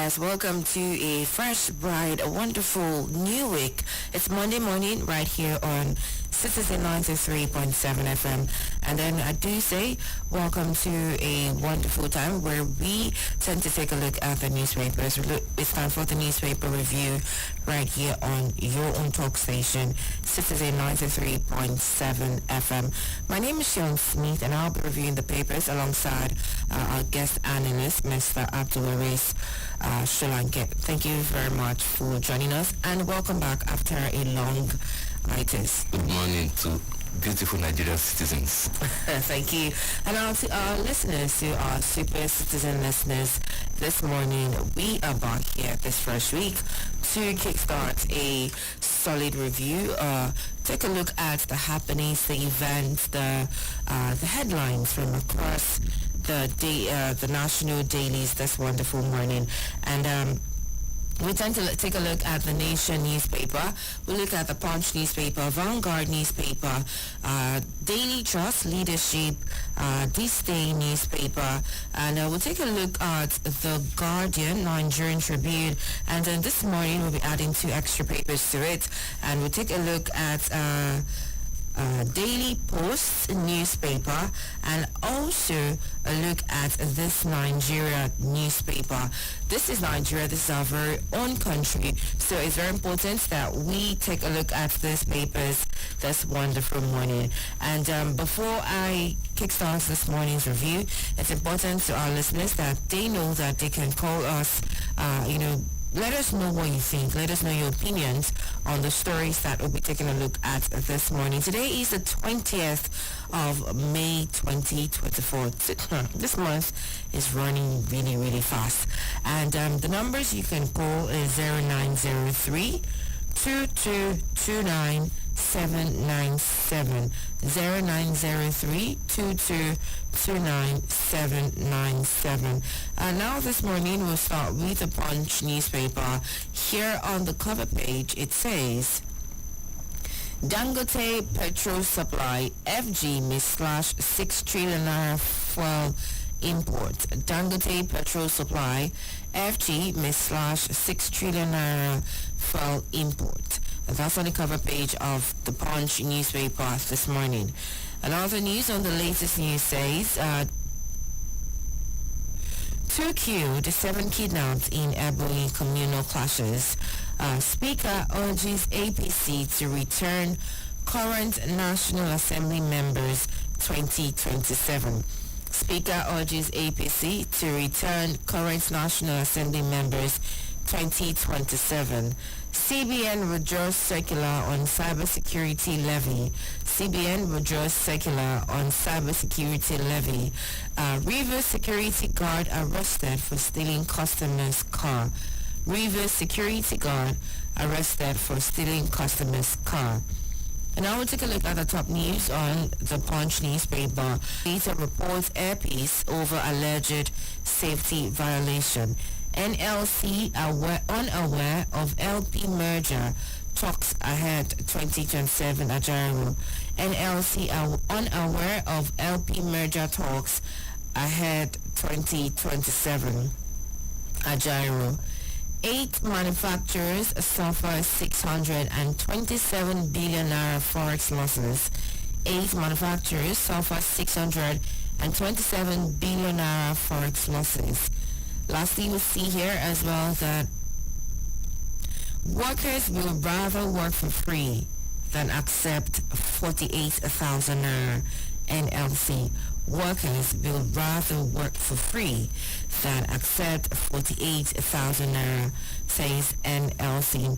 Yes, welcome to a fresh, bright, a wonderful new week. It's Monday morning right here on Citizen 93.7 FM. And then I do say welcome to a wonderful time where we tend to take a look at the newspapers. It's time for the newspaper review right here on your own talk station, Citizen 93.7 FM. My name is Sean Smith and I'll be reviewing the papers alongside our guest analyst, Mr. Abdularis Sholanke. Thank you very much for joining us and welcome back after a long hiatus. Good morning to beautiful Nigerian citizens. Thank you. And to our listeners, to our super citizen listeners, this morning we are back here this fresh week to kickstart a solid review. Take a look at the happenings, the events, the headlines from across the national dailies this wonderful morning. And we tend to take a look at the Nation newspaper. We look at the Punch newspaper, Vanguard newspaper, Daily Trust, Leadership, This Day newspaper, and we'll take a look at the Guardian, Nigerian Tribune, and then this morning we'll be adding 2 extra papers to it, and we'll take a look at Daily Post newspaper and also a look at this Nigeria newspaper. This is Nigeria, this is our very own country, so it's very important that we take a look at these papers this wonderful morning. And before I kickstart this morning's review, it's important to our listeners that they know that they can call us, let us know what you think. Let us know your opinions on the stories that we'll be taking a look at this morning. Today is the 20th of May 2024. This month is running really, really fast. And the numbers you can call is 0903 2229 797 0903 2229 797. Now this morning we'll start with the Punch newspaper. Here on the cover page it says Dangote petrol supply FG may slash 6 trillion naira fuel import. Dangote petrol supply FG may slash 6 trillion naira fuel import. And that's on the cover page of the Punch newspaper this morning. Another news on the latest news says 2 killed, 7 kidnapped in Ebonyi communal clashes. Speaker urges APC to return current National Assembly members 2027. Speaker urges APC to return current National Assembly members 2027. CBN withdraws circular on cybersecurity levy. CBN withdraws circular on cybersecurity levy. Rivers security guard arrested for stealing customer's car. Rivers security guard arrested for stealing customer's car. And now we'll take a look at the top news on the Punch newspaper. Data reports airpiece over alleged safety violation. NLC unaware of LP merger talks ahead 2027 Ajaero. NLC unaware of LP merger talks ahead 2027 Ajaero. 8 manufacturers suffer 627 billion naira forex losses. 8 manufacturers suffer 627 billion naira forex losses. Lastly, we see here as well that workers will rather work for free than accept 48,000 naira. NLC. Workers will rather work for free than accept 48,000 naira, says NLC.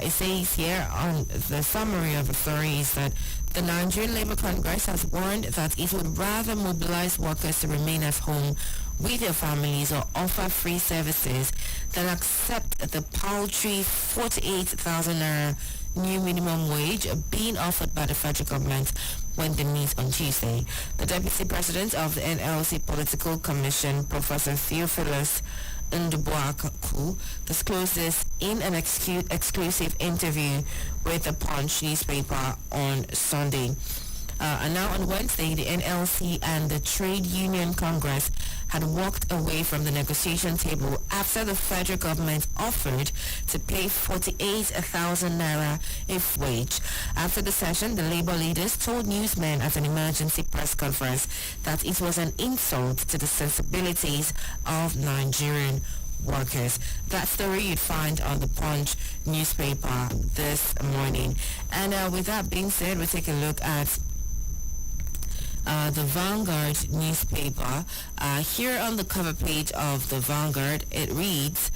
It says here on the summary of the story is that the Nigerian Labour Congress has warned that it would rather mobilize workers to remain at home with their families or offer free services than accept the paltry 48,000 naira new minimum wage being offered by the federal government when they meet on Tuesday. The Deputy President of the NLC Political Commission, Professor Theophilus Ndubuaku, disclosed this in an exclusive interview with the Punch newspaper on Sunday. And now on Wednesday, the NLC and the Trade Union Congress had walked away from the negotiation table after the federal government offered to pay 48,000 naira a wage. After the session, the labor leaders told newsmen at an emergency press conference that it was an insult to the sensibilities of Nigerian workers. That story you'd find on the Punch newspaper this morning. And with that being said, we'll take a look at the Vanguard newspaper. Here on the cover page of the Vanguard, it reads,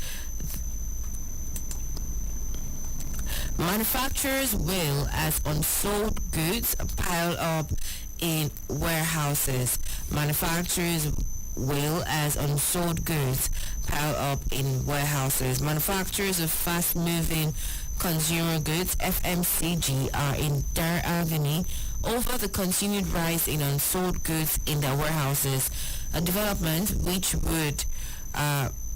manufacturers will as unsold goods pile up in warehouses. Manufacturers will as unsold goods pile up in warehouses. Manufacturers of fast-moving consumer goods, FMCG, are in dire agony over the continued rise in unsold goods in their warehouses, a development which would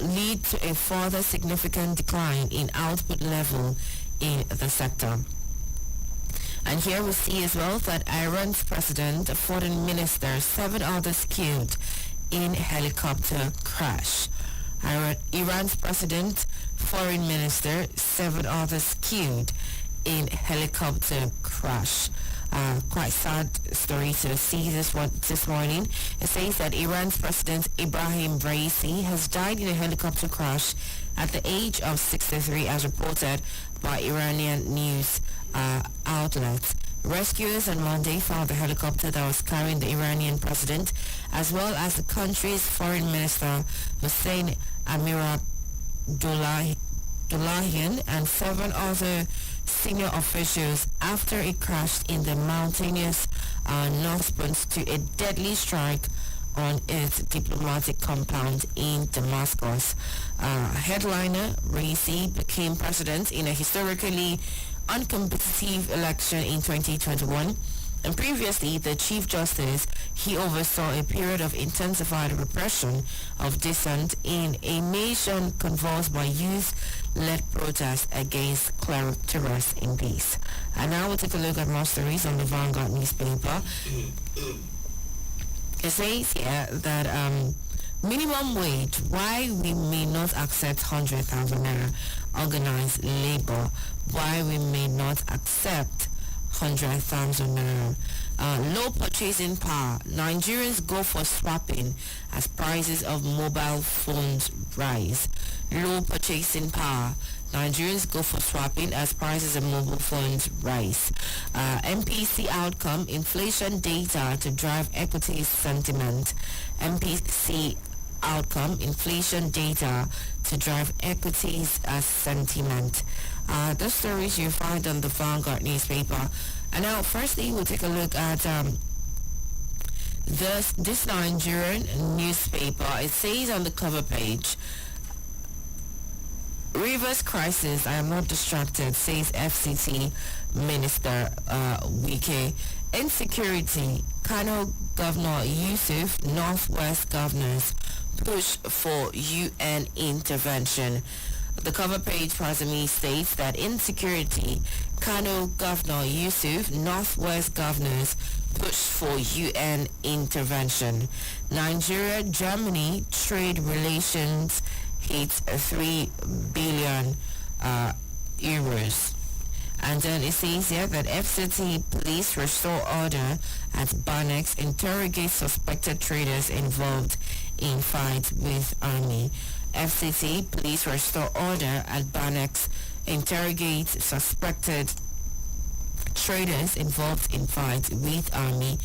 lead to a further significant decline in output level in the sector. And here we see as well that Iran's president, foreign minister, 7 others killed in helicopter crash. Iran's president, foreign minister, 7 others killed in helicopter crash. Quite sad story to see this morning. It says that Iran's president Ibrahim Raisi has died in a helicopter crash at the age of 63, as reported by Iranian news outlets. Rescuers on Monday found the helicopter that was carrying the Iranian president, as well as the country's foreign minister Hossein Amirabdollahian and 7 other senior officials after it crashed in the mountainous north response to a deadly strike on its diplomatic compound in Damascus. Headliner Raisi became president in a historically uncompetitive election in 2021, and previously the Chief Justice, he oversaw a period of intensified repression of dissent in a nation convulsed by youth-led protests against cleric to rest in peace. And now we'll take a look at more stories on the Vanguard newspaper. It says here that minimum wage, why we may not accept 100,000 naira. Organized labor, why we may not accept 100,000 naira. Low purchasing power, Nigerians go for swapping as prices of mobile phones rise. Low purchasing power, Nigerians go for swapping as prices of mobile phones rise. MPC outcome, inflation data to drive equities sentiment. MPC outcome, inflation data to drive equities as sentiment. The stories you find on the Vanguard newspaper. And now, firstly, we'll take a look at this Nigerian newspaper. It says on the cover page, Rivers crisis, I am not distracted, says FCT Minister Wike. Insecurity, Kano Governor Yusuf, Northwest governors push for UN intervention. The cover page presently states that insecurity, Kano Governor Yusuf, Northwest governors push for UN intervention. Nigeria, Germany trade relations hits 3 billion euros. And then it says here that FCT police restore order at Banex, interrogate suspected traders involved in fight with army. FCT police restore order at Banex, interrogate suspected traders involved in fight with army.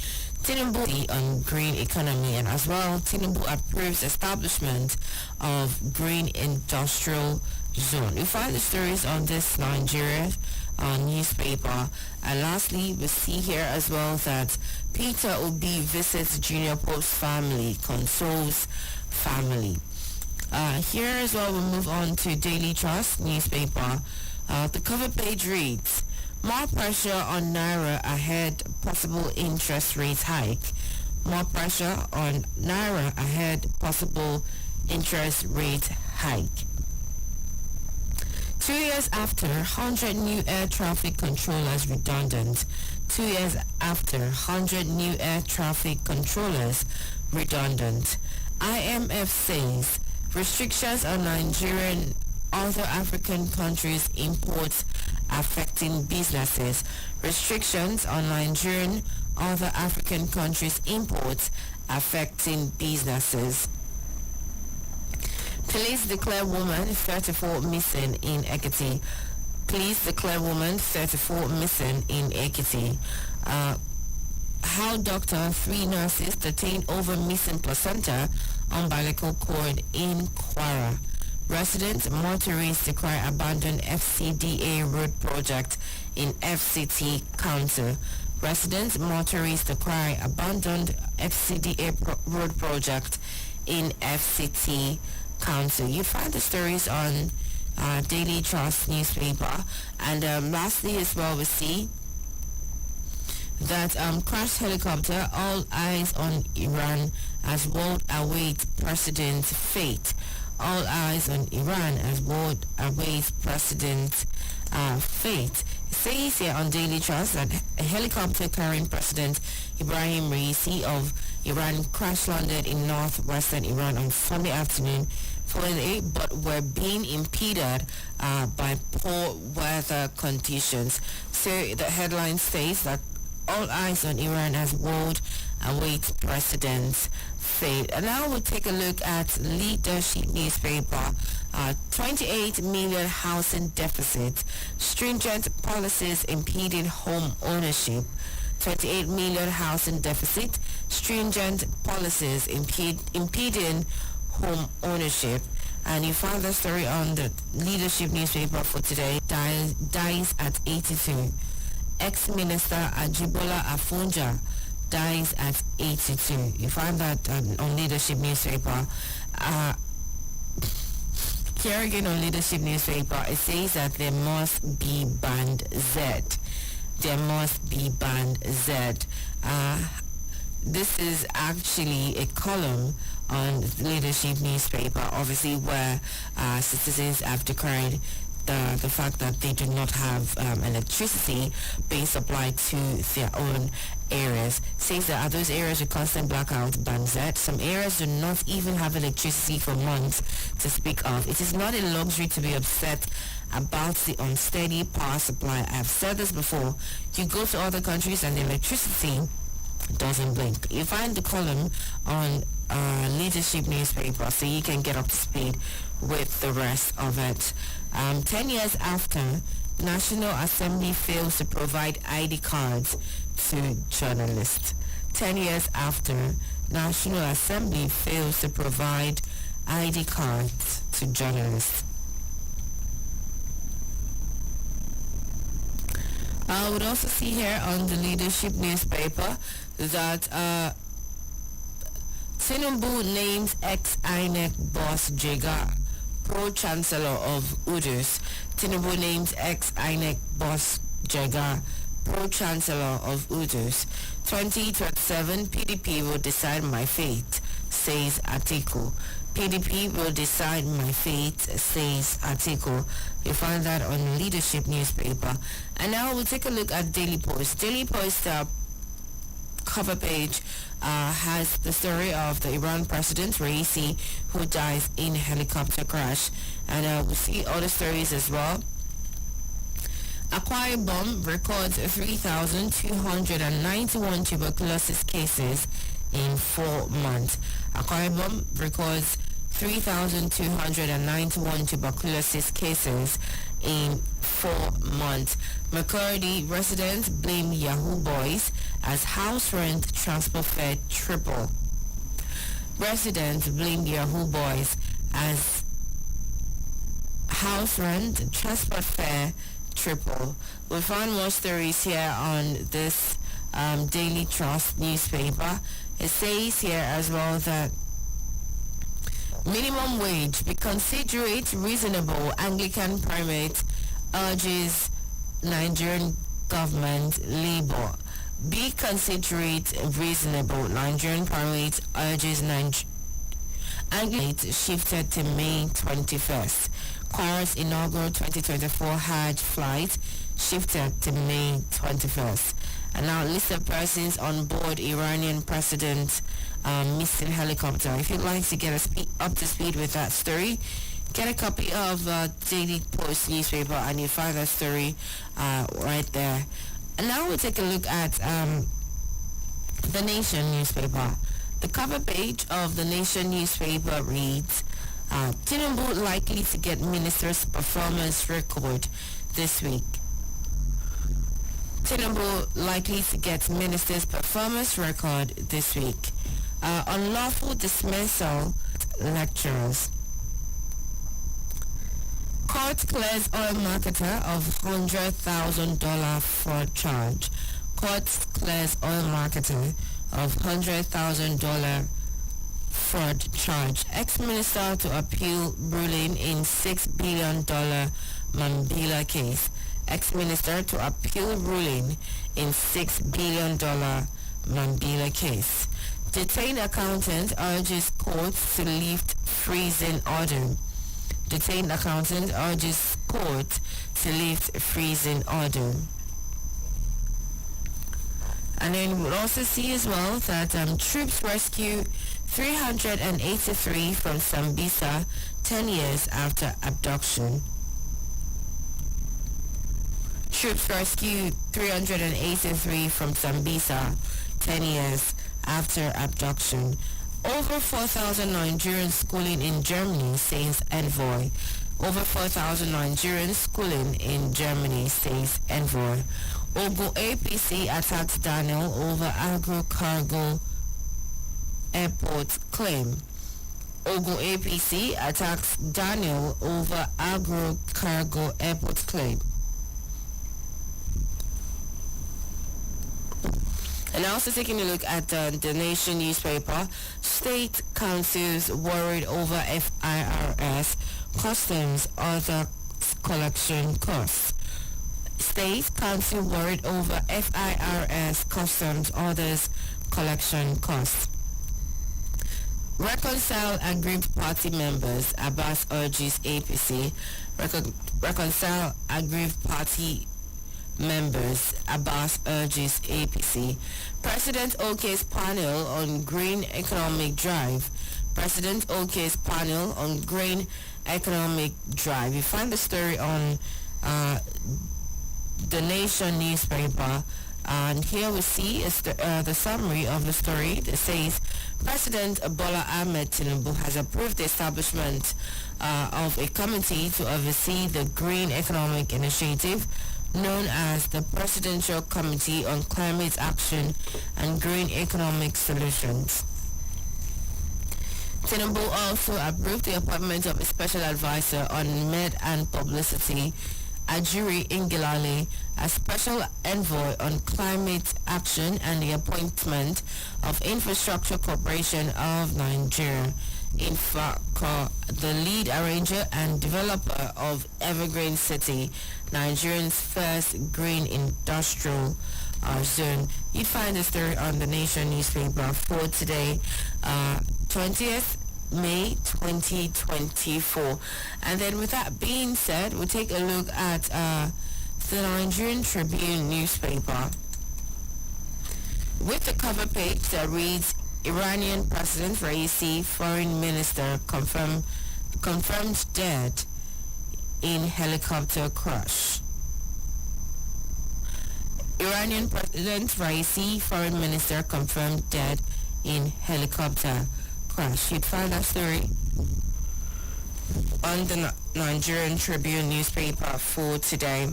Tinubu on green economy, and as well Tinubu approves establishment of green industrial zone. You find the stories on this Nigeria newspaper. And lastly, we see here as well that Peter Obi visits Junior Pope's family, consoles family. Here as well, we'll move on to Daily Trust newspaper. The cover page reads, more pressure on Naira ahead possible interest rate hike. More pressure on Naira ahead possible interest rate hike. 2 years after, 100 new air traffic controllers redundant. 2 years after, 100 new air traffic controllers redundant. IMF says restrictions on Nigerian other African countries' imports affecting businesses. Restrictions on Nigerian other African countries' imports affecting businesses. Police declare woman 34 missing in Ekiti. Police declare woman 34 missing in Ekiti. How doctor, 3 nurses detained over missing placenta umbilical cord in Kwara. Residents, motorists decry abandoned FCDA road project in FCT Council. Residents, motorists decry abandoned FCDA road project in FCT Council. You find the stories on Daily Trust newspaper. And lastly as well, we see that crashed helicopter, all eyes on Iran as world awaits president's fate. All eyes on Iran as world awaits president's fate. It says here on Daily Trust that a helicopter carrying President Ibrahim Raisi of Iran crash landed in northwestern Iran on Sunday afternoon but were being impeded by poor weather conditions. So the headline states that all eyes on Iran as world awaits president's fate. And now we'll take a look at Leadership newspaper. 28 million housing deficit. Stringent policies impeding home ownership. 28 million housing deficit. Stringent policies impeding home ownership. And you find the story on the Leadership newspaper for today. Dies at 82. Ex-Minister Ajibola Afonja dies at 82. You find that on Leadership newspaper. Here again on Leadership newspaper, it says that there must be band Z. There must be band Z. This is actually a column on Leadership newspaper, obviously, where citizens have decried the fact that they do not have electricity being supplied to their own areas. Says that those areas with constant blackout, band Z. Some areas do not even have electricity for months to speak of. It is not a luxury to be upset about the unsteady power supply. I've said this before. You go to other countries and the electricity doesn't blink. You find the column on Leadership newspaper so you can get up to speed with the rest of it. 10 years after, National Assembly fails to provide ID cards to journalists. 10 years after, National Assembly fails to provide ID cards to journalists. I would also see here on the Leadership newspaper that Tinubu names ex-INEC boss Jega Pro-Chancellor of UDUS. Tinubu names ex-INEC boss Jega Pro-Chancellor of UDUS. 2027 PDP will decide my fate, says Atiku. PDP will decide my fate, says Atiku. You find that on Leadership newspaper. And now we'll take a look at Daily Post. Daily Post cover page has the story of the Iran president Raisi, who dies in helicopter crash. And we'll see other stories as well. Akwa Ibom records 3,291 tuberculosis cases in 4 months. Akwa Ibom records 3,291 tuberculosis cases in 4 months. Makurdi residents blame Yahoo Boys as house rent transport fare triple. Residents blame Yahoo Boys as house rent transport fare triple. We'll find more stories here on this Daily Trust newspaper. It says here as well that minimum wage be considerate reasonable. Anglican primate urges Nigerian government labor. Be considerate reasonable. Nigerian primate urges Anglican shifted to May 21st. Quara's inaugural 2024 Hajj flight shifted to May 21st. And now list of persons on board Iranian president missing helicopter. If you'd like to get up to speed with that story, get a copy of Daily Post newspaper and you find that story right there. And now we'll take a look at The Nation newspaper. The cover page of The Nation newspaper reads, Tinubu likely to get minister's performance record this week. Tinubu likely to get minister's performance record this week. Unlawful dismissal lecturers. Court clears oil marketer of $100,000 fraud charge. Court clears oil marketer of $100,000 fraud charge. Ex-minister to appeal ruling in $6 billion Mambila case. Ex-minister to appeal ruling in $6 billion Mambila case. Detained accountant urges courts to lift freezing order. Detained accountant urges court to lift freezing order. And then we'll also see as well that troops rescue 383 from Sambisa 10 years after abduction. Troops rescue 383 from Sambisa 10 years after abduction. Over 4,000 Nigerians schooling in Germany, says envoy. Over 4,000 Nigerians schooling in Germany, says envoy. Ogun APC attacks Daniel over agro-cargo airport claim. Ogun APC attacks Daniel over agro-cargo airport claim. And also taking a look at the Nation newspaper, state councils worried over FIRS, customs, other collection costs. State council worried over FIRS, customs, others collection costs. Reconcile aggrieved party members, Abbas urges APC. Reconcile aggrieved party members, Abbas urges APC. President OK's panel on green economic drive. President OK's panel on green economic drive. You find the story on the Nation newspaper, and here we see the summary of the story that says President Bola Ahmed Tinubu has approved the establishment of a committee to oversee the Green Economic Initiative, known as the Presidential Committee on Climate Action and Green Economic Solutions. Tinubu also approved the appointment of a special advisor on med and publicity, Ajuri Ingilale, as special envoy on climate action, and the appointment of Infrastructure Corporation of Nigeria, Infraco, the lead arranger and developer of Evergreen City, Nigeria's first green industrial zone. You find the story on the Nation newspaper for today, 20th May 2024. And then with that being said, we'll take a look at the Nigerian Tribune newspaper with the cover page that reads, Iranian President Raisi, Foreign Minister confirmed dead in helicopter crash. Iranian President Raisi, Foreign Minister confirmed dead in helicopter crash. You'd find that story on the Nigerian Tribune newspaper for today.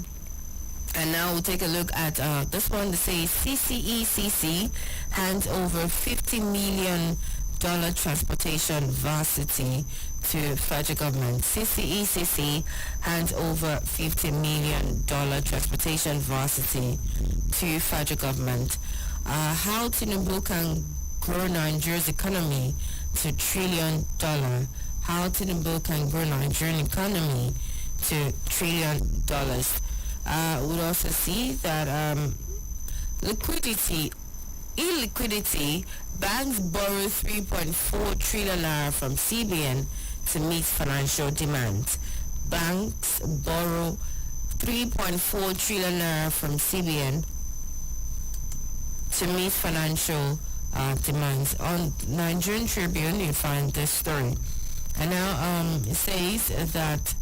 And now we'll take a look at this one that says CCECC hands over $50 million transportation varsity to federal government. CCECC hands over $50 million transportation varsity to federal government. How Tinubu can grow Nigeria's economy to $1 trillion. How Tinubu can grow Nigerian economy to $1 trillion. We'll also see that illiquidity, banks borrow 3.4 trillion naira from CBN to meet financial demands. Banks borrow 3.4 trillion naira from CBN to meet financial demands. On Nigerian Tribune, you find this story. And now it says that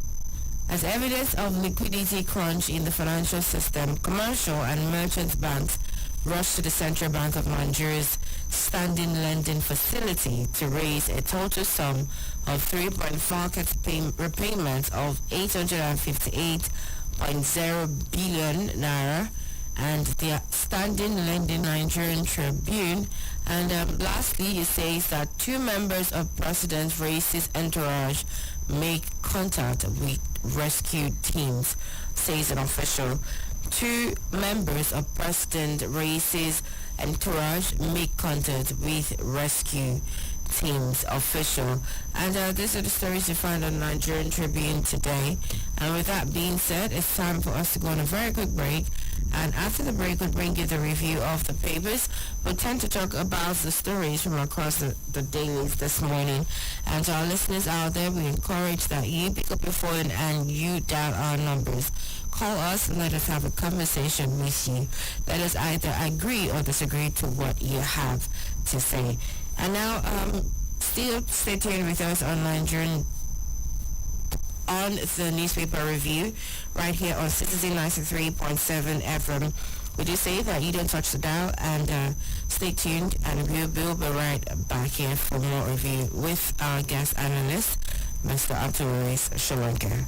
as evidence of liquidity crunch in the financial system, commercial and merchant banks rushed to the Central Bank of Nigeria's standing lending facility to raise a total sum of 3.4 repayments of 858.0 billion naira, and the standing lending Nigerian Tribune. And lastly, it says that two members of President Race's entourage make contact with rescue teams, says an official. Two members of President Race's entourage make contact with rescue teams, official. And these are the stories you find on Nigerian Tribune today. And with that being said, it's time for us to go on a very quick break. And after the break, we'll bring you the review of the papers. We tend to talk about the stories from across the dailies this morning. And to our listeners out there, we encourage that you pick up your phone and you dial our numbers. Call us and let us have a conversation with you. Let us either agree or disagree to what you have to say. And now, still stay tuned with us on the newspaper review right here on Citizen 93.7 FM. We do say that you don't touch the dial, and stay tuned, and we'll be right back here for more review with our guest analyst, Mr. Abdulwais Sholanke.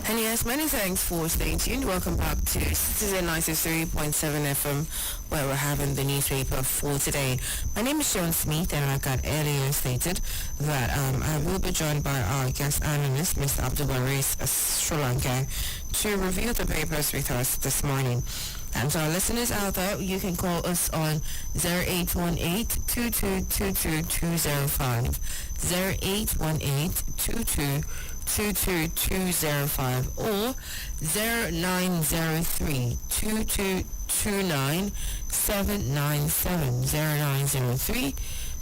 And yes, many thanks for staying tuned. Welcome back to Citizen 93.7 FM, where we're having the newspaper for today. My name is Sean Smith, and like I earlier stated that I will be joined by our guest analyst, Mr. Abdul Waris Sri Lanka, to review the papers with us this morning. And to our listeners out there, you can call us on 0818-2222-205, 0818-2222-205, or 0903-2229-797,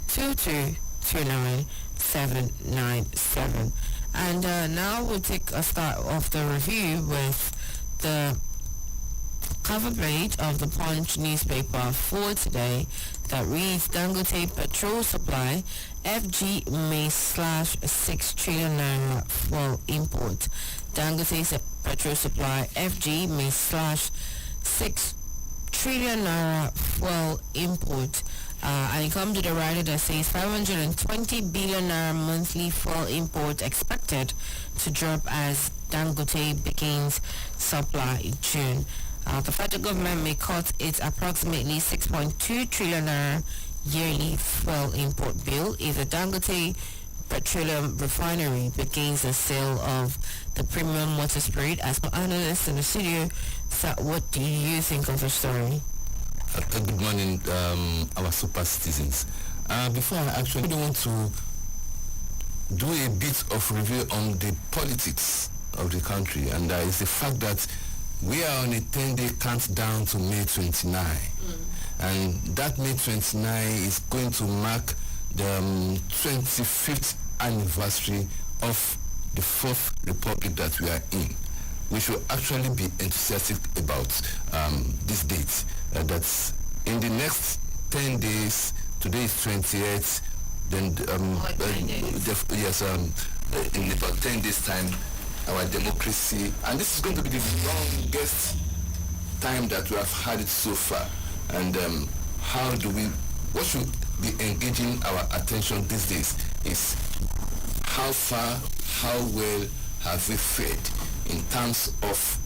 0903-2229-797. And now we'll take a start of the review with the cover page of the Punch newspaper for today that reads: Dangote petrol supply, FG may slash 6 trillion naira fuel import. Dangote's petrol supply, FG may slash 6 trillion naira fuel import. And it comes to the writer that says 520 billion naira monthly fuel import expected to drop as Dangote begins supply in June. The federal government may cut its approximately 6.2 trillion naira yearly fuel import bill if the Dangote Petroleum Refinery begins the sale of the premium water spirit. As for analysts in the studio, so what do you think of the story? Good morning, our super citizens. Before I actually want to do a bit of review on the politics of the country, and it's the fact that we are on a 10-day countdown to May 29. And that May 29 is going to mark the 25th anniversary of the Fourth Republic that we are in. We should actually be enthusiastic about this date. That's in the next 10 days, today is 28th, then in about 10 days time, our democracy, and this is going to be the longest time that we have had it so far. And what should be engaging our attention these days is how far, how well have we fared in terms of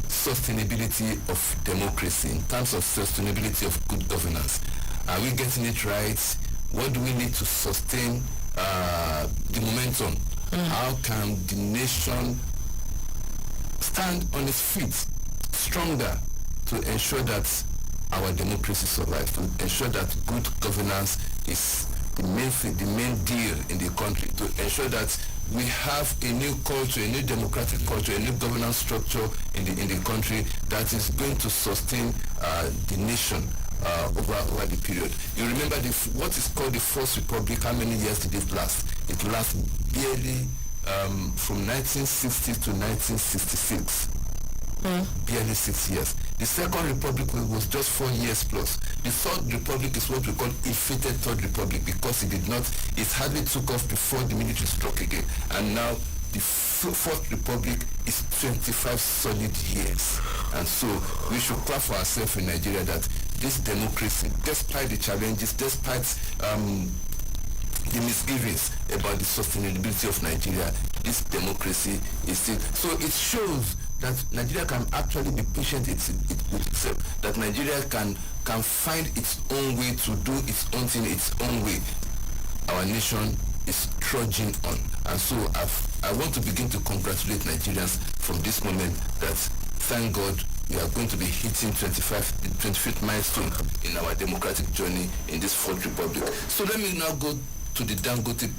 sustainability of democracy, in terms of sustainability of good governance. Are we getting it right? What do we need to sustain the momentum? How can the nation stand on its feet stronger to ensure that our democracy survives, to ensure that good governance is the main thing, the main deal in the country, to ensure that we have a new culture, a new democratic culture, a new governance structure in the country that is going to sustain the nation over the period. You remember what is called the First Republic. How many years did it last? It lasted barely from 1960 to 1966. Barely 6 years. The Second Republic was just 4 years plus. The Third Republic is what we call inflated Third Republic because it hardly took off before the military struck again. And now the Fourth Republic is 25 solid years. And so we should clap for ourselves in Nigeria that this democracy, despite the challenges, despite the misgivings about the sustainability of Nigeria, this democracy is still. So it shows that Nigeria can actually be patient with itself, that Nigeria can find its own way to do its own thing its own way. Our nation is trudging on. And so I want to begin to congratulate Nigerians from this moment that, thank God, we are going to be hitting the 25th milestone in our democratic journey in this Fourth Republic. So let me now go to the Dangote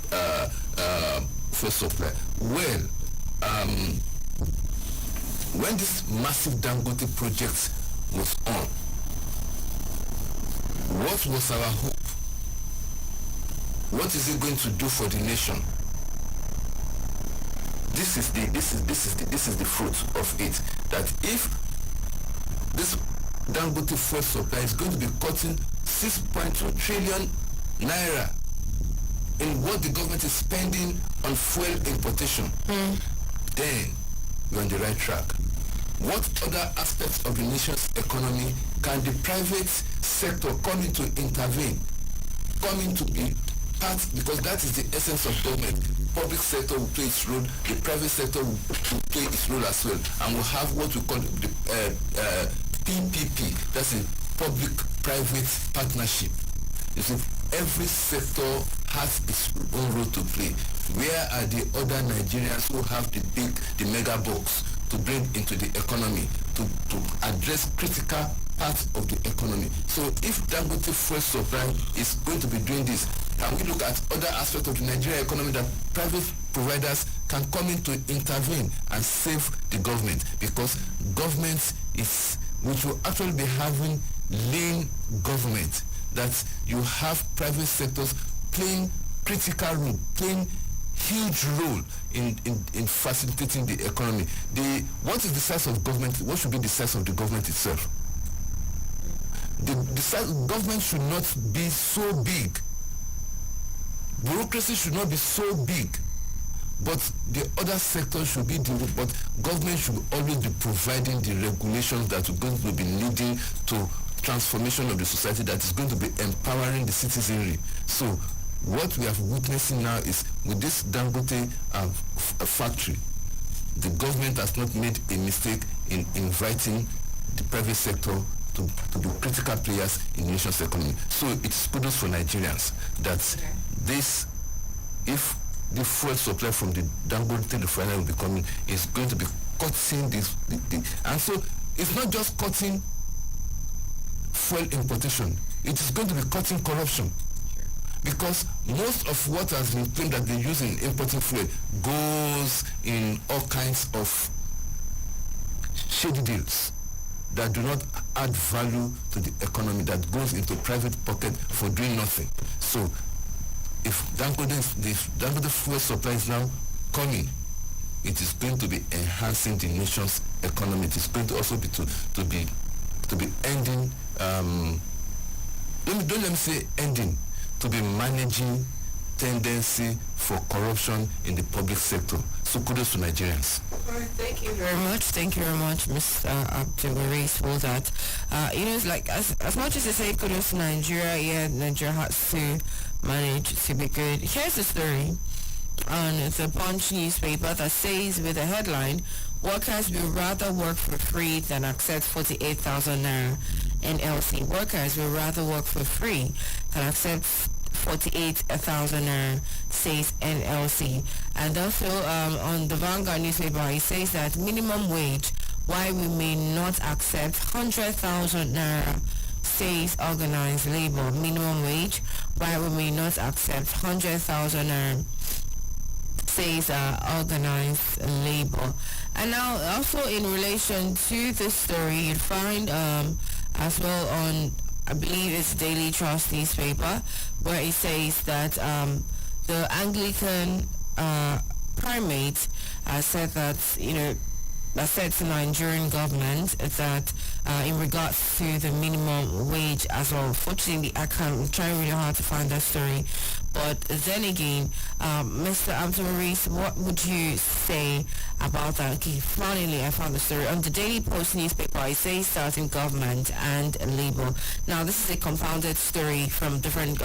fuel supply. Well, when this massive Dangote project was on, what was our hope? What is it going to do for the nation? This is the fruit of it. That if this Dangote fuel supply is going to be cutting 6.2 trillion naira in what the government is spending on fuel importation, then we're on the right track. What other aspects of the nation's economy can the private sector come in to intervene, come in to be part, because that is the essence of government. Public sector will play its role, the private sector will play its role as well, and we'll have what we call the PPP, that's a public-private partnership. You see, every sector has its own role to play. Where are the other Nigerians who have the mega bucks to bring into the economy to address critical parts of the economy? So if Dangote fuel supply is going to be doing this, can we look at other aspects of the Nigerian economy that private providers can come in to intervene and save the government? Because government is, which will actually be having lean government, that you have private sectors playing critical role, playing huge role in facilitating the economy. What is the size of government? What should be the size of the government itself? The size of government should not be so big. Bureaucracy should not be so big. But the other sector should be but government should always be providing the regulations that are going to be leading to transformation of the society, that is going to be empowering the citizenry. So what we are witnessing now is, with this Dangote factory, the government has not made a mistake in inviting the private sector to be critical players in the nation's economy. So it's kudos for Nigerians that this, if the fuel supply from the Dangote refinery will be coming, is going to be cutting this. And so it's not just cutting fuel importation, it is going to be cutting corruption. Because most of what has been claimed that they use in importing fuel goes in all kinds of shady deals that do not add value to the economy, that goes into private pocket for doing nothing. So if Dangote fuel supply is now coming, it is going to be enhancing the nation's economy. It is going to also be to be ending, don't let me say ending, to be managing tendency for corruption in the public sector. So kudos to Nigerians. All right, thank you very much. Thank you very much, Mr. Abdulwaris, for that. It's like, as much as I say kudos to Nigeria, Nigeria has to manage to be good. Here's a story on the Punch newspaper that says, with a headline, workers will rather work for free than accept 48,000 naira NLC. Workers will rather work for free than accept 48,000 naira, says NLC. And also on the Vanguard newspaper, it says that minimum wage, why we may not accept 100,000 naira, says organized labor. Minimum wage, why we may not accept 100,000 naira, says organized labor. And now also in relation to this story, you'd find as well on, I believe it's Daily Trust newspaper, where it says that the Anglican primate said that, said to Nigerian government that in regards to the minimum wage as well. Fortunately, I'm trying really hard to find that story. But then again, Mr. Abdulwaris, what would you say about that? Okay, finally, I found the story. On the Daily Post newspaper, it says starting government and labor. Now, this is a compounded story from different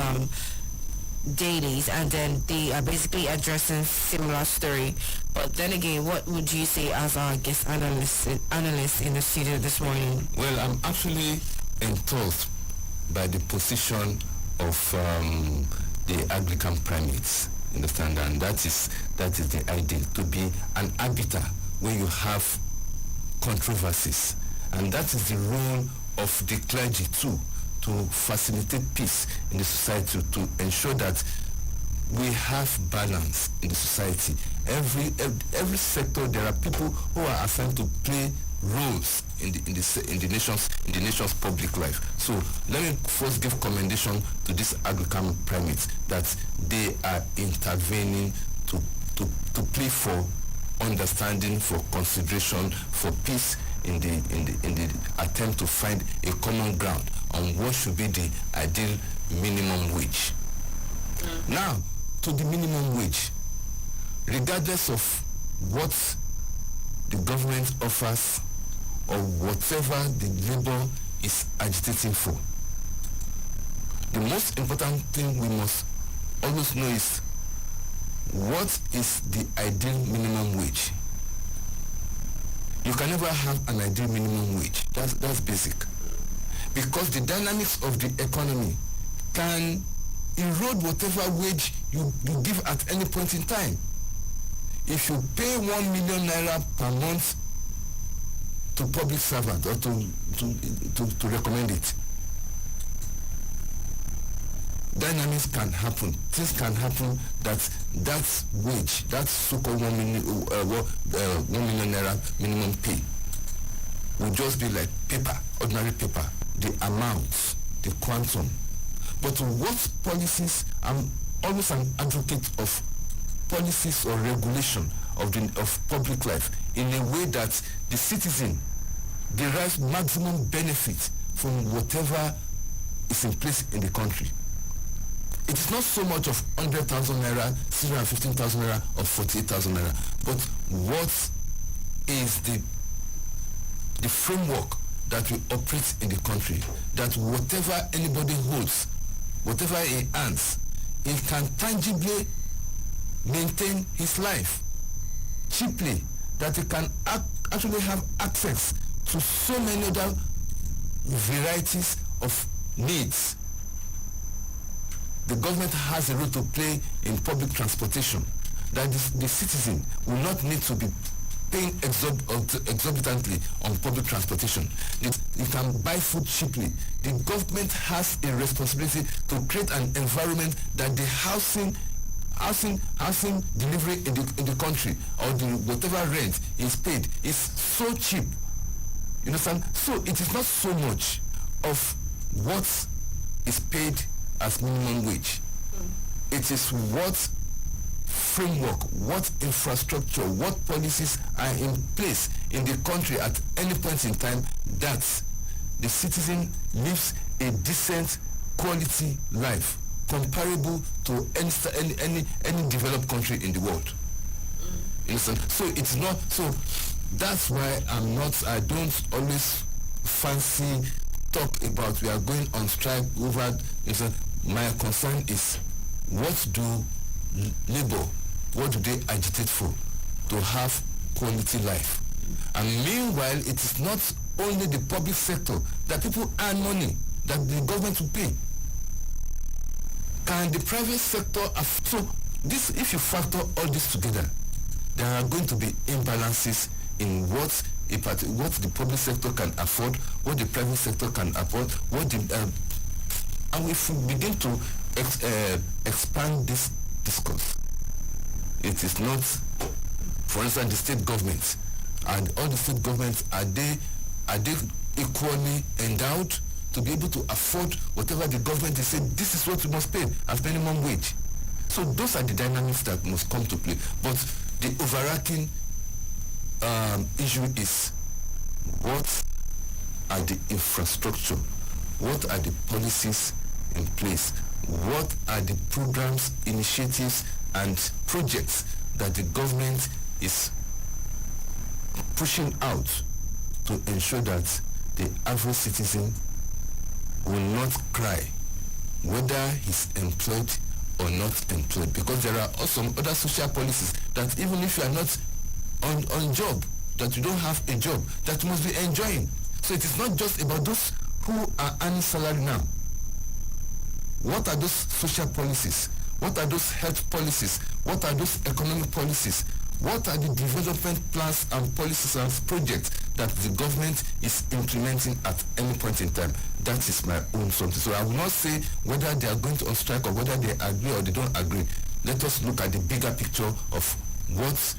dailies, and then they are basically addressing similar story. But then again, what would you say as our guest analyst in the studio this morning? Well, I'm actually enthused by the position of the Anglican primates. You understand? And that is the idea, to be an arbiter where you have controversies. And that is the role of the clergy too, to facilitate peace in the society, to ensure that we have balance in the society. Every sector, there are people who are assigned to play roles in the nation's public life. So let me first give commendation to these Anglican primates that they are intervening to play for understanding, for consideration, for peace in the attempt to find a common ground on what should be the ideal minimum wage. Now, to the minimum wage, regardless of what the government offers or whatever the labor is agitating for, the most important thing we must always know is what is the ideal minimum wage. You can never have an ideal minimum wage. That's basic. Because the dynamics of the economy can erode whatever wage you give at any point in time. If you pay 1 million naira per month to public servant or to recommend it, dynamics can happen. Things can happen that wage, that so-called 1 million naira minimum pay will just be like paper, ordinary paper, the amount, the quantum. But what policies, I'm always an advocate of policies or regulation of public life in a way that the citizen derives maximum benefit from whatever is in place in the country. It is not so much of 100,000 naira, 615,000 naira, or 48,000 naira, but what is the framework that we operate in the country, that whatever anybody holds, whatever he earns, he can tangibly maintain his life cheaply, that he can actually have access to so many other varieties of needs. The government has a role to play in public transportation, that the citizen will not need to be paying exorbitantly on public transportation. You can buy food cheaply. The government has a responsibility to create an environment that the housing delivery in the country, or whatever rent is paid, is so cheap. You understand? So it is not so much of what is paid as minimum wage. It is what framework, what infrastructure, what policies are in place in the country at any point in time that the citizen lives a decent quality life comparable to any developed country in the world. You understand? So it's not, so that's why I don't always fancy talk about we are going on strike over. My concern is, what do labor, what do they agitate for? To have quality life. And meanwhile, it is not only the public sector that people earn money that the government will pay. Can the private sector so this, if you factor all this together, there are going to be imbalances in what the public sector can afford, what the private sector can afford, and if we begin to expand this discourse, it is not, for instance, the state governments and all the state governments, are they equally endowed to be able to afford whatever the government is saying, this is what we must pay as minimum wage? So those are the dynamics that must come to play. But the overarching issue is, what are the infrastructure? What are the policies in place? What are the programs, initiatives, and projects that the government is pushing out to ensure that the average citizen will not cry whether he's employed or not employed? Because there are also some other social policies that even if you are not on job, that you don't have a job, that you must be enjoying. So it is not just about those who are earning salary now. What are those social policies? What are those health policies? What are those economic policies? What are the development plans and policies and projects that the government is implementing at any point in time? That is my own something. So I will not say whether they are going to on strike or whether they agree or they don't agree. Let us look at the bigger picture of what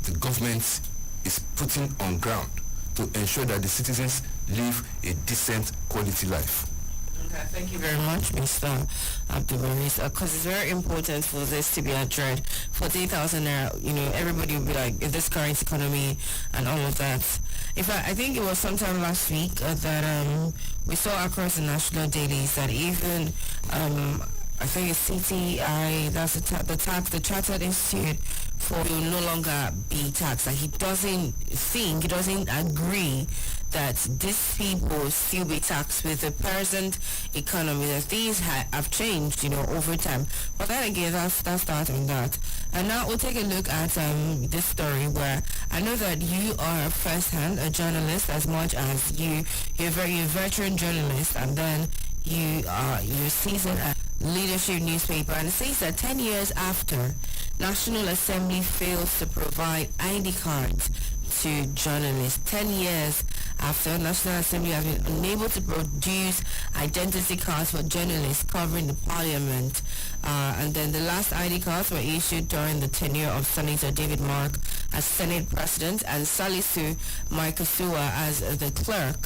the government is putting on ground to ensure that the citizens live a decent quality life. Okay, thank you very much, Mr. Abdulwaris, because it's very important for this to be addressed. 48,000 naira, everybody will be like, in this current economy and all of that. In fact, I think it was sometime last week that we saw across the national dailies that even I think it's CTI, that's the Chartered Institute will no longer be taxed. Like he doesn't agree that these people still be taxed with the present economy. That things have changed, over time. But then again, that's that on that. And now we'll take a look at this story where I know that you are firsthand a journalist as much as you're a veteran journalist, and then you're seasoned at Leadership newspaper, and it says that 10 years after National Assembly fails to provide ID cards to journalists, 10 years after National Assembly has been unable to produce identity cards for journalists covering the parliament, and then the last ID cards were issued during the tenure of Senator David Mark as Senate President and Salisu Maikasua as the clerk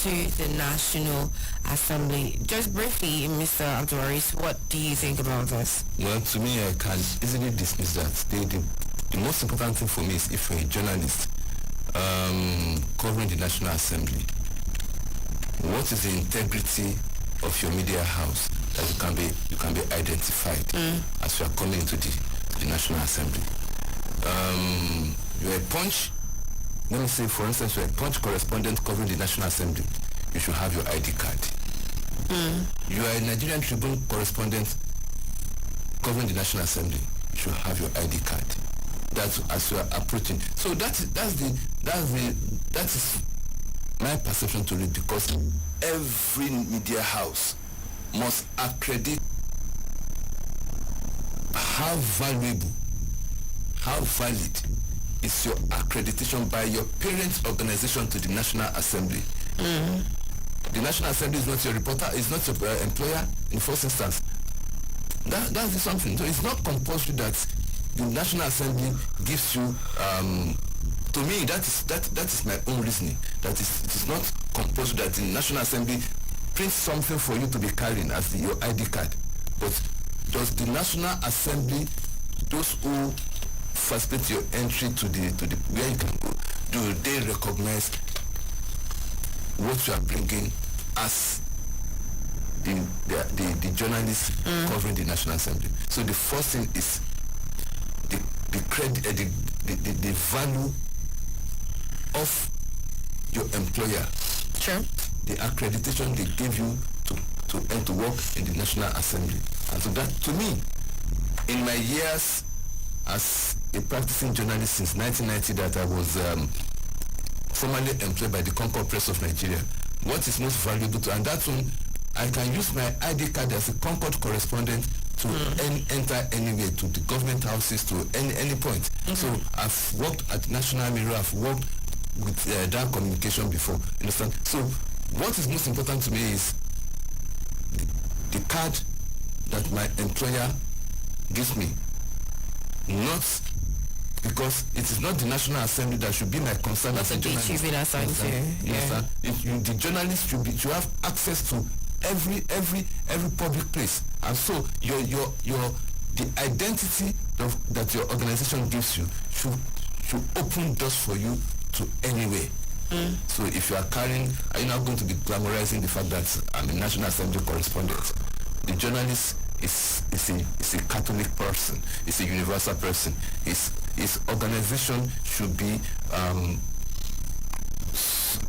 to the National Assembly. Just briefly, Mr. Abdulwaris, what do you think about this? Well, to me, I can easily dismiss that. The most important thing for me is if you're a journalist covering the National Assembly, what is the integrity of your media house that you can be identified as you are coming into the National Assembly? You're a Punch. Let me say, for instance, you're a Punch correspondent covering the National Assembly. You should have your ID card. You are a Nigerian Tribune correspondent covering the National Assembly. You should have your ID card. That's as you are approaching. So that is my perception to it, because every media house must accredit how valuable, how valid is your accreditation by your parent organization to the National Assembly. The National Assembly is not your reporter, is not your employer in first instance. That's something. So it's not compulsory that the National Assembly gives you. To me, that is my own reasoning. That it is not compulsory that the National Assembly prints something for you to be carrying as your ID card. But does the National Assembly, those who facilitate your entry to the where you can go, do they recognize what you are bringing as the journalists covering the National Assembly? So the first thing is the credit, the value of your employer. Sure. The accreditation they give you to work in the National Assembly. And so that, to me, in my years as a practicing journalist since 1990, that I was formerly employed by the Concord Press of Nigeria, what is most valuable to, and that's when I can use my ID card as a Concord correspondent to enter anywhere, to the government houses, to any point. So I've worked at National Mirror, I've worked with that communication before, understand? So what is most important to me is the card that my employer gives me, not because it is not the National Assembly that should be my concern as a journalist. The journalist should have access to every public place, and so the identity that your organization gives you should open doors for you to anywhere. So if you are carrying, are you not going to be glamorizing the fact that I'm a National Assembly correspondent? The journalist is a Catholic person, is a universal person. His organization should be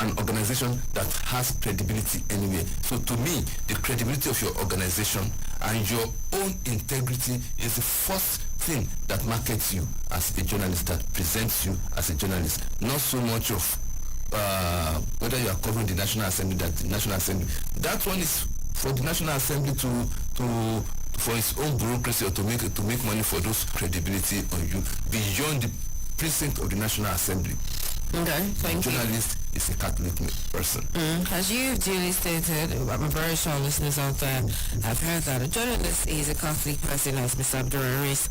an organization that has credibility anywhere. So to me, the credibility of your organization and your own integrity is the first thing that markets you as a journalist, that presents you as a journalist. Not so much of whether you are covering the National Assembly, that the National Assembly, that one is for the National Assembly to for his own bureaucracy or to make money for those credibility on you beyond the precinct of the National Assembly. Okay, thank you. Journalist is a Catholic person. As you duly stated, I'm very sure listeners out there have heard that a journalist is a Catholic person, as Mr. Abduraris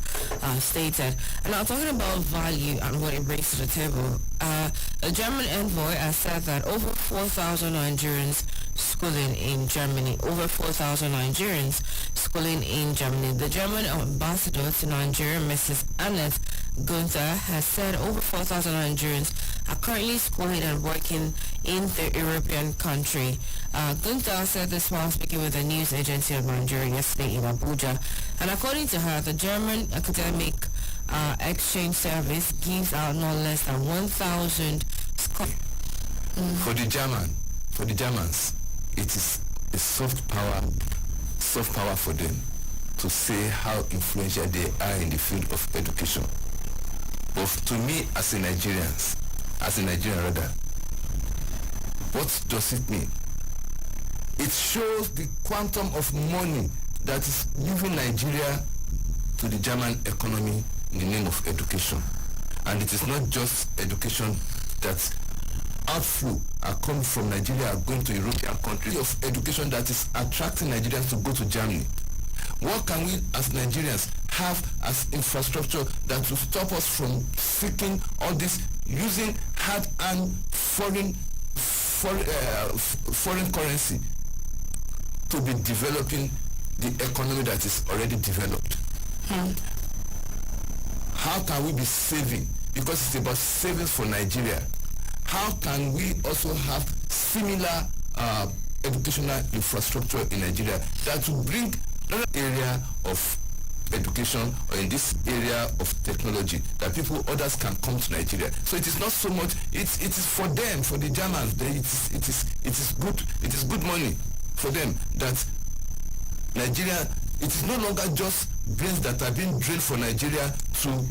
stated. And now talking about value and what it brings to the table, a German envoy has said that over 4,000 Nigerians schooling in Germany. Over 4,000 Nigerians schooling in Germany. The German ambassador to Nigeria, Mrs. Annette Gunther, has said over 4,000 Nigerians are currently schooling and working in the European country. Gunther said this while speaking with the news agency of Nigeria yesterday in Abuja. And according to her, the German academic exchange service gives out no less than 1,000 scholars. For the Germans, it is a soft power for them to say how influential they are in the field of education. But to me, as a Nigerian rather, what does it mean? It shows the quantum of money that is leaving Nigeria to the German economy in the name of education. And it is not just education that outflow are coming from Nigeria are going to European countries of education that is attracting Nigerians to go to Germany. What can we as Nigerians have as infrastructure that will stop us from seeking all this, using hard-earned foreign currency to be developing the economy that is already developed? How can we be saving? Because it's about savings for Nigeria. How can we also have similar educational infrastructure in Nigeria that will bring another area of education, or in this area of technology, that others can come to Nigeria? So it is not so much, it is for them, for the Germans, it is good money for them that Nigeria, it is no longer just brains that are being drilled for Nigeria to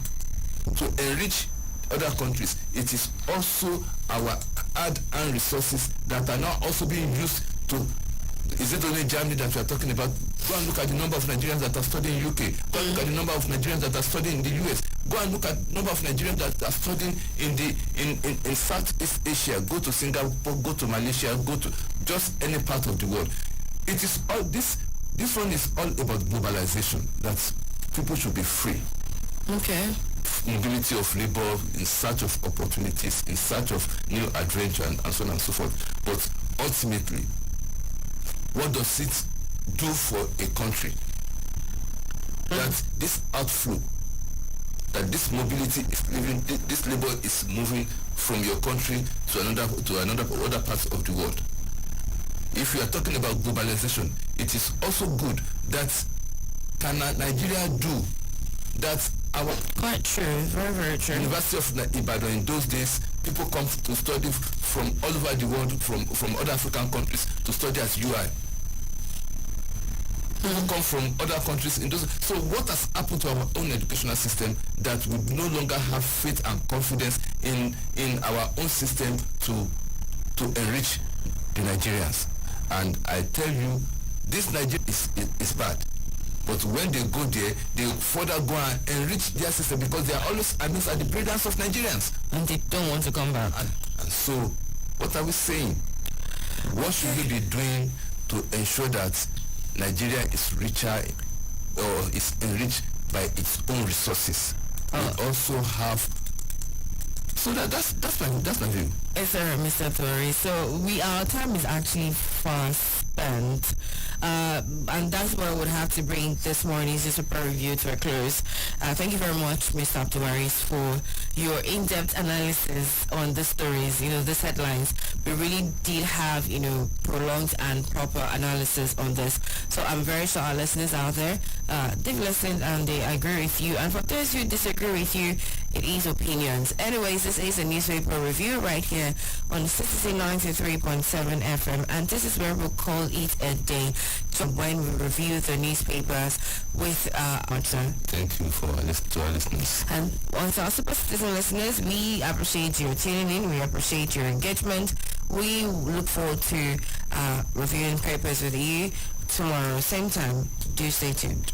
enrich other countries. It is also our hard-earned resources that are now also being used to. Is it only Germany that we are talking about? Go and look at the number of Nigerians that are studying in UK. Go and look at the number of Nigerians that are studying in the US. Go and look at the number of Nigerians that are studying in Southeast Asia. Go to Singapore, go to Malaysia, go to just any part of the world. It is all this one is all about globalization, that people should be free. Okay. Mobility of labor, in search of opportunities, in search of new adventure, and so on and so forth. But ultimately, what does it do for a country that this outflow, that this mobility is leaving, this labor is moving from your country to other parts of the world? If you are talking about globalization, it is also good that can Nigeria do that. Our quite true, very, very true. University of Ibadan, in those days, people come to study from all over the world, from other African countries to study as UI. People come from other countries in those. So what has happened to our own educational system that we no longer have faith and confidence in our own system to enrich the Nigerians? And I tell you, this Nigeria is bad. But when they go there, they further go and enrich their system because they are always amidst the brilliance of Nigerians. And they don't want to come back. And so, what are we saying? What should we be doing to ensure that Nigeria is richer or is enriched by its own resources? We also have. So that's my view. Yes, sir, Mr. Thori. So our time is actually fast spent. And that's where I would have to bring this morning's super review to a close. Thank you very much, Mr. Abdularis, for your in-depth analysis on the stories, these headlines. We really did have, prolonged and proper analysis on this. So I'm very sure our listeners out there, they've listened and they agree with you. And for those who disagree with you, it is opinions. Anyways, this is a newspaper review right here on Citizen 93.7 FM. And this is where we'll call it a day when we review the newspapers with Arthur. Thank you to our listeners. And also our super citizen listeners, we appreciate your tuning in. We appreciate your engagement. We look forward to reviewing papers with you tomorrow, same time. Do stay tuned.